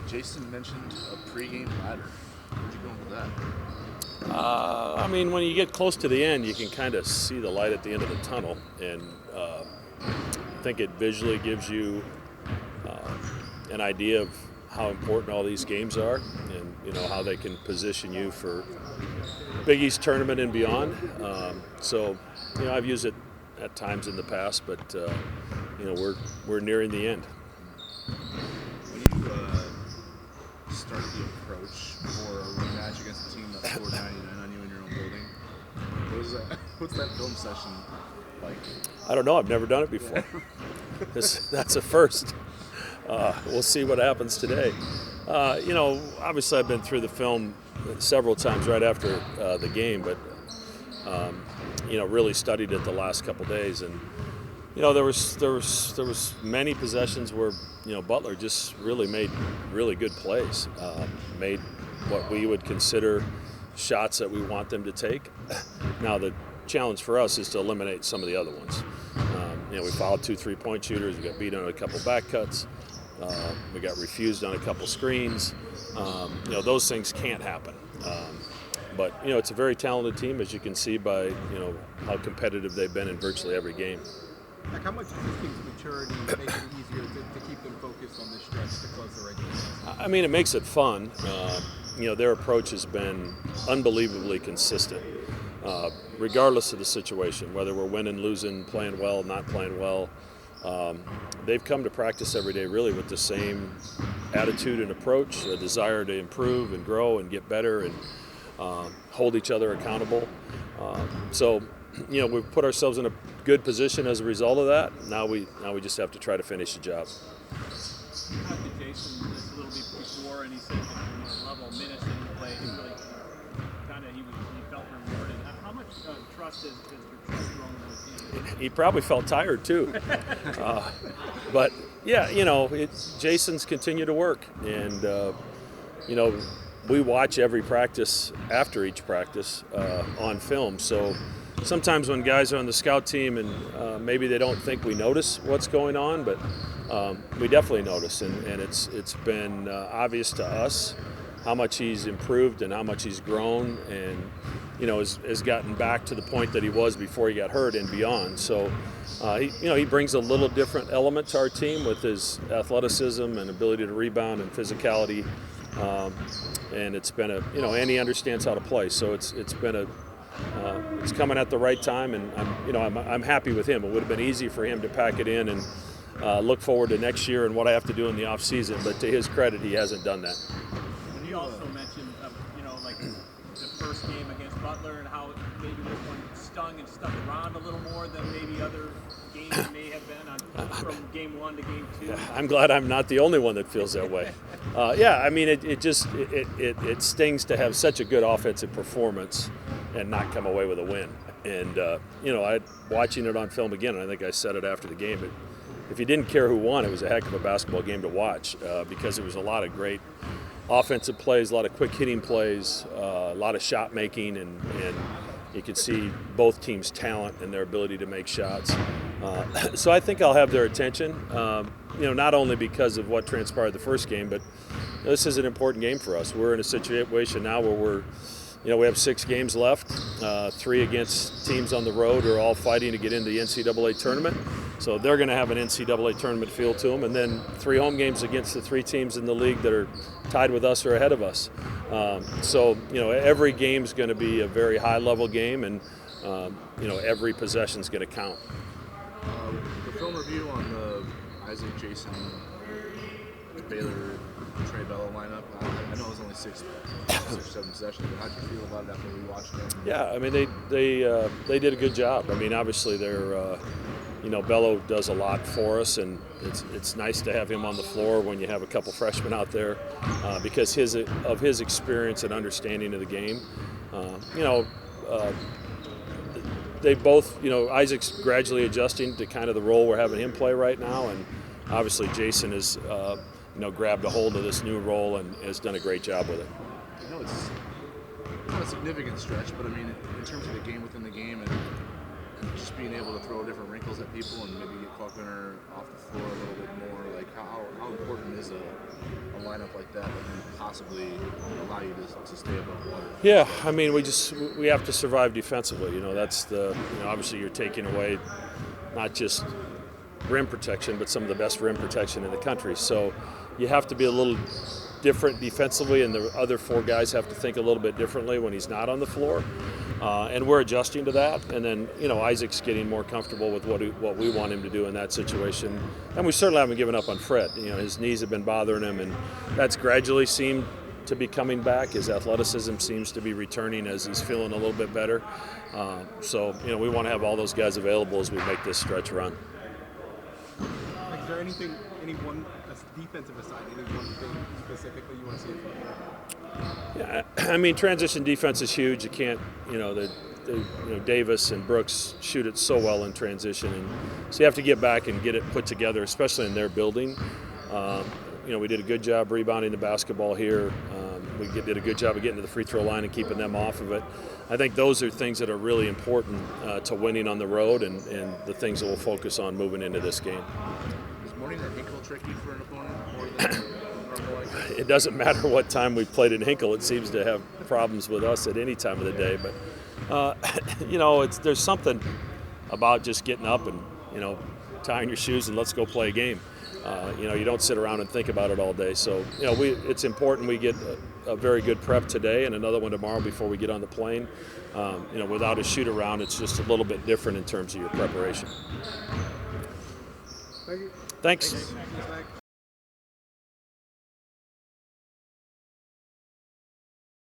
Jason mentioned a pregame ladder. Where'd you go with that? I mean, when you get close to the end, you can kind of see the light at the end of the tunnel, and I think it visually gives you an idea of how important all these games are, and how they can position you for Big East tournament and beyond. So, I've used it at times in the past, but we're nearing the end. When you start the approach for a rematch against a team that scored 99 on you in your own building, what's that film session like? I don't know. I've never done it before. That's a first. We'll see what happens today. Obviously I've been through the film several times right after the game, but really studied it the last couple days, and there was many possessions where Butler just really made really good plays, made what we would consider shots that we want them to take. Now the challenge for us is to eliminate some of the other ones. We fouled 2 3-point shooters. We got beat on a couple back cuts. We got refused on a couple screens. Those things can't happen. But it's a very talented team, as you can see by how competitive they've been in virtually every game. Like, how much does this team's maturity make it easier to keep them focused on this stretch to close the regular season? I mean, it makes it fun. Their approach has been unbelievably consistent, regardless of the situation, whether we're winning, losing, playing well, not playing well. They've come to practice every day really with the same attitude and approach, a desire to improve and grow and get better and hold each other accountable. So we've put ourselves in a good position as a result of that. Now we just have to try to finish the job. You talked to Jason just a little bit before, and he said that the level of minutes that he played, he really he felt rewarded. How much trust has your trust grown in the team? He probably felt tired too, but yeah, Jason's continued to work, and we watch every practice after each practice on film. So sometimes when guys are on the scout team and maybe they don't think we notice what's going on, but we definitely notice, and it's been obvious to us how much he's improved and how much he's grown, and has gotten back to the point that he was before he got hurt and beyond. So he brings a little different element to our team with his athleticism and ability to rebound and physicality, and it's been and he understands how to play. So it's coming at the right time, and I'm happy with him. It would have been easy for him to pack it in and look forward to next year and what I have to do in the off season, but to his credit, he hasn't done that. And you also mentioned, like the first game against Butler and how maybe this one stung and stuck around a little more than maybe other games may have been from game 1 to game 2. Yeah, I'm glad I'm not the only one that feels that way. I mean, it stings to have such a good offensive performance and not come away with a win. And watching it on film again, and I think I said it after the game, but if you didn't care who won, it was a heck of a basketball game to watch because there was a lot of great offensive plays, a lot of quick hitting plays, a lot of shot making, and you could see both teams' talent and their ability to make shots. So I think I'll have their attention, not only because of what transpired the first game, but this is an important game for us. We're in a situation now where we have 6 games left, 3 against teams on the road who are all fighting to get into the NCAA tournament. So they're going to have an NCAA tournament feel to them, and then 3 home games against the 3 teams in the league that are tied with us or ahead of us. So every game's going to be a very high-level game, and every possession's going to count. The film review on the Isaac, Jason, Baylor, Trey Bello lineup. I know it was only 6 or 7 possessions, but how did you feel about it after we watched it? Yeah, I mean they did a good job. I mean, obviously they're Bello does a lot for us, and it's nice to have him on the floor when you have a couple freshmen out there because of his experience and understanding of the game. They both, Isaac's gradually adjusting to kind of the role we're having him play right now, and obviously Jason has grabbed a hold of this new role and has done a great job with it. It's not a significant stretch, but I mean, in terms of the game within the game, and just being able to throw different wrinkles at people and maybe get Kalkbrenner off the floor a little bit more? Like how important is a lineup like that can possibly allow you to stay above water? Yeah, I mean, we have to survive defensively. That's obviously you're taking away not just rim protection, but some of the best rim protection in the country. So you have to be a little different defensively, and the other four guys have to think a little bit differently when he's not on the floor. And we're adjusting to that. And then, Isaac's getting more comfortable with what we want him to do in that situation. And we certainly haven't given up on Fred. His knees have been bothering him, and that's gradually seemed to be coming back. His athleticism seems to be returning as he's feeling a little bit better. So we want to have all those guys available as we make this stretch run. Is there any one defensive aside, any one thing specifically you want to see? Yeah, I mean, transition defense is huge. You can't, Davis and Brooks shoot it so well in transition, and so you have to get back and get it put together, especially in their building. We did a good job rebounding the basketball here. We did a good job of getting to the free throw line and keeping them off of it. I think those are things that are really important to winning on the road, and the things that we'll focus on moving into this game. Is morning at Hinkle tricky for an opponent more than normal? It doesn't matter what time we played in Hinkle. It seems to have problems with us at any time of the day. But, there's something about just getting up and, tying your shoes and let's go play a game. You don't sit around and think about it all day. So, it's important we get a very good prep today and another one tomorrow before we get on the plane. Without a shoot around, it's just a little bit different in terms of your preparation. Thank you. Thanks.